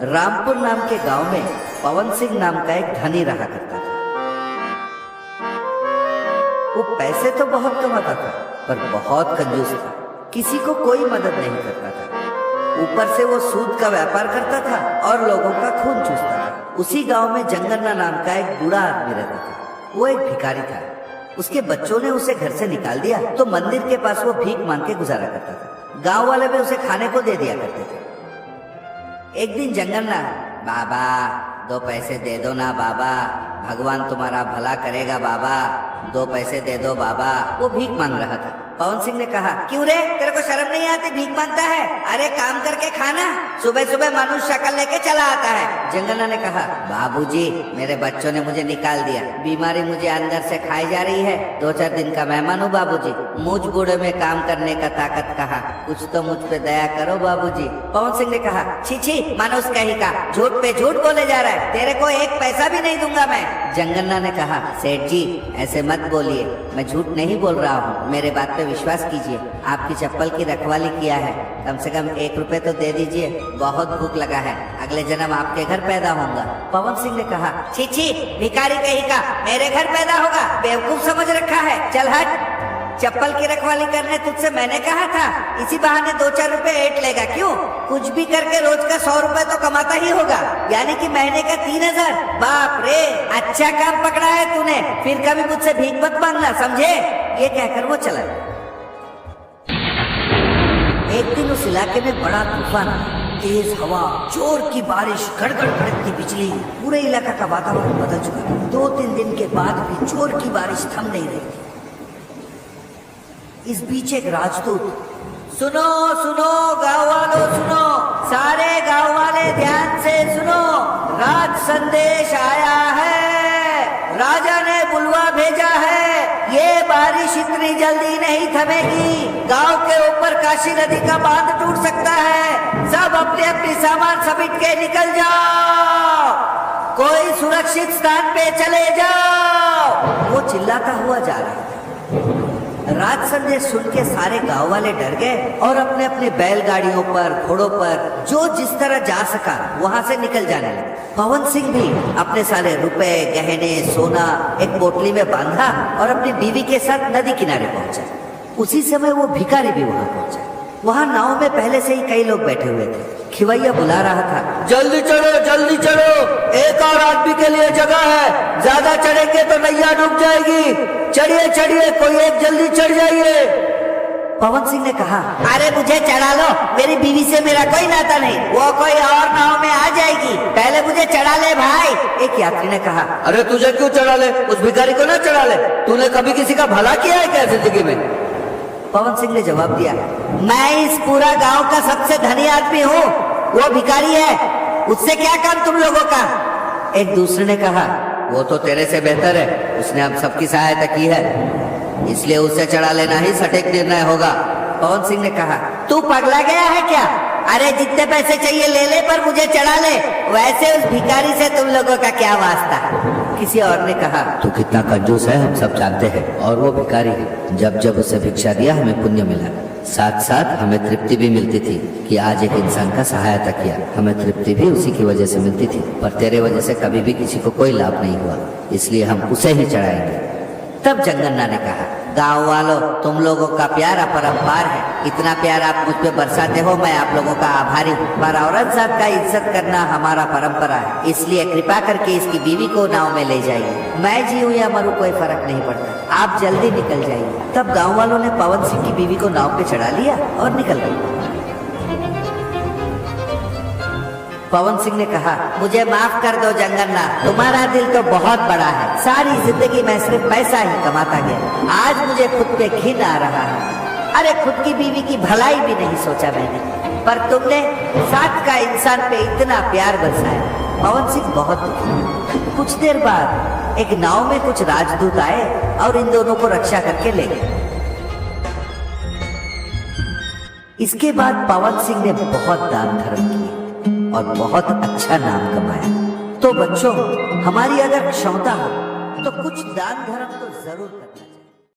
रामपुर नाम के गांव में पवन सिंह नाम का एक धनी रहा करता था। वो पैसे तो बहुत कमाता था पर बहुत कंजूस था, किसी को कोई मदद नहीं करता था। ऊपर से वो सूद का व्यापार करता था और लोगों का खून चूसता था। उसी गांव में जंगन्ना नाम का एक बूढ़ा आदमी रहता था। वो एक भिखारी था। उसके बच्चों ने उसे घर से निकाल दिया तो मंदिर के पास वो भीख मांग के गुजारा करता था। गांव वाले भी उसे खाने को दे दिया करते थे। एक दिन जंगन्ना, बाबा 2 पैसे दे दो ना बाबा, भगवान तुम्हारा भला करेगा बाबा, 2 पैसे दे दो बाबा, वो भीख मांग रहा था। पवन सिंह ने कहा, क्यों रे, तेरे को शर्म नहीं आती, भीख मांगता है? अरे काम करके खाना, सुबह सुबह मनुष्य शक्ल लेके चला आता है। जंगन्ना ने कहा, बाबूजी मेरे बच्चों ने मुझे निकाल दिया, बीमारी मुझे अंदर से खाई जा रही है, 2-4 दिन का मेहमान हूँ बाबूजी, मुझ बूढ़े में काम करने का ताकत कहाँ, कुछ तो मुझ पे दया करो बाबूजी। पवन सिंह ने कहा, छी छी मनुष्य कहीं का, झूठ पे झूठ बोले जा रहा है, तेरे को 1 पैसा भी नहीं दूंगा मैं। जंगन्ना ने कहा, सेठ जी ऐसे मत बोलिए, मैं झूठ नहीं बोल रहा हूँ, मेरे बात पे विश्वास कीजिए, आपकी चप्पल की रखवाली किया है, कम से कम 1 रुपए तो दे दीजिए, बहुत भूख लगा है, अगले जन्म आपके घर पैदा होऊंगा। पवन सिंह ने कहा, छी छी भिखारी कहीं का, मेरे घर पैदा होगा, बेवकूफ समझ रखा है, चल हट, चप्पल की रखवाली करने तुझसे मैंने कहा था, इसी बहाने 2-4 रुपए ऐट लेगा, क्यों? कुछ भी करके रोज का 100 रुपए तो कमाता ही होगा, यानी कि महीने का 3000। बाप रे, अच्छा काम पकड़ा है तूने, फिर कभी मुझसे भीख मत मांगना, समझे? ये कहकर वो चला। एक दिन उस इलाके में बड़ा तूफान, तेज हवा, जोर की बारिश, गड़गड़ गड़कती बिजली, पूरे इलाका का वातावरण बदल चुका था। 2-3 दिन के बाद भी जोर की बारिश थम नहीं रही थी। इस बीच एक राजदूत, सुनो सुनो गांव वालों सुनो, सारे गांव वाले ध्यान से सुनो, राज संदेश आया है, राजा ने बुलवा भेजा है, ये बारिश इतनी जल्दी नहीं थमेगी, गांव के ऊपर काशी नदी का बांध टूट सकता है, सब अपने अपने सामान समेट के निकल जाओ, कोई सुरक्षित स्थान पे चले जाओ। वो चिल्लाता हुआ जा रहा था। राज संदेश सुन के सारे गांव वाले डर गए और अपने अपने बैलगाड़ियों पर, घोड़ों पर जो जिस तरह जा सका वहां से निकल जाने लगे। पवन सिंह भी अपने सारे रुपए, गहने, सोना एक पोटली में बांधा और अपनी बीवी के साथ नदी किनारे पहुंचा। उसी समय वो भिखारी भी वहां पहुंचा। वहां नाव में पहले से ही कई लोग बैठे हुए थे। खिवैया बुला रहा था, जल्दी चढ़ो, एक और आदमी के लिए जगह है, ज्यादा चढ़ेंगे तो नैया डूब जाएगी, चढ़िए, कोई एक जल्दी चढ़ जाइए। पवन सिंह ने कहा, अरे मुझे चढ़ा लो, मेरी बीवी से मेरा कोई नाता नहीं, वो कोई और नाव में आ जाएगी, पहले मुझे चढ़ा ले भाई। एक यात्री ने कहा, अरे तुझे क्यों चढ़ा ले, उस भिखारी को ना चढ़ा ले, तूने कभी किसी का भला किया है क्या जिंदगी में? पवन सिंह ने जवाब दिया, मैं इस पूरा गांव का सबसे धनी आदमी हूँ, वो भिखारी है, उससे क्या काम तुम लोगों का? एक दूसरे ने कहा, वो तो तेरे से बेहतर है, उसने हम सबकी सहायता की है, इसलिए उसे चढ़ा लेना ही सटीक निर्णय होगा। पवन सिंह ने कहा, तू पगला गया है क्या? अरे जितने पैसे चाहिए ले ले, पर मुझे चढ़ा ले, वैसे उस भिखारी से तुम लोगों का क्या वास्ता? किसी और ने कहा, तू कितना कंजूस है हम सब जानते हैं, और वो भिखारी है, जब जब उसे भिक्षा दिया हमें पुण्य मिला, साथ साथ हमें तृप्ति भी मिलती थी कि आज एक इंसान का सहायता किया, हमें तृप्ति भी उसी की वजह से मिलती थी, पर तेरे वजह से कभी भी किसी को कोई लाभ नहीं हुआ, इसलिए हम उसे ही चढ़ाएंगे। तब जंगन्ना ने कहा, गांव वालों तुम लोगों का प्यार अपरंपार है, इतना प्यार आप मुझ पे बरसाते हो, मैं आप लोगों का आभारी हूँ, पर औरत जात का इज्जत करना हमारा परंपरा है, इसलिए कृपा करके इसकी बीवी को नाव में ले जाइए, मैं जीऊँ या मरूं कोई फर्क नहीं पड़ता, आप जल्दी निकल जाइए। तब गाँव वालों ने पवन सिंह की बीवी को नाव पे चढ़ा लिया और निकल गए। पवन सिंह ने कहा, मुझे माफ कर दो जंगन्ना, तुम्हारा दिल तो बहुत बड़ा है, सारी जिंदगी मैं सिर्फ पैसा ही कमाता गया, आज मुझे खुद पे घिन आ रहा है, अरे खुद की बीवी की भलाई भी नहीं सोचा मैंने, पर तुमने साथ का इंसान पे इतना प्यार बरसाया। पवन सिंह बहुत दुखी। कुछ देर बाद एक नाव में कुछ राजदूत आए और इन दोनों को रक्षा करके ले गए। इसके बाद पवन सिंह ने बहुत दान धर्म किए और बहुत अच्छा नाम कमाया। तो बच्चों, हमारी अगर क्षमता हो तो कुछ दान धर्म तो जरूर करना।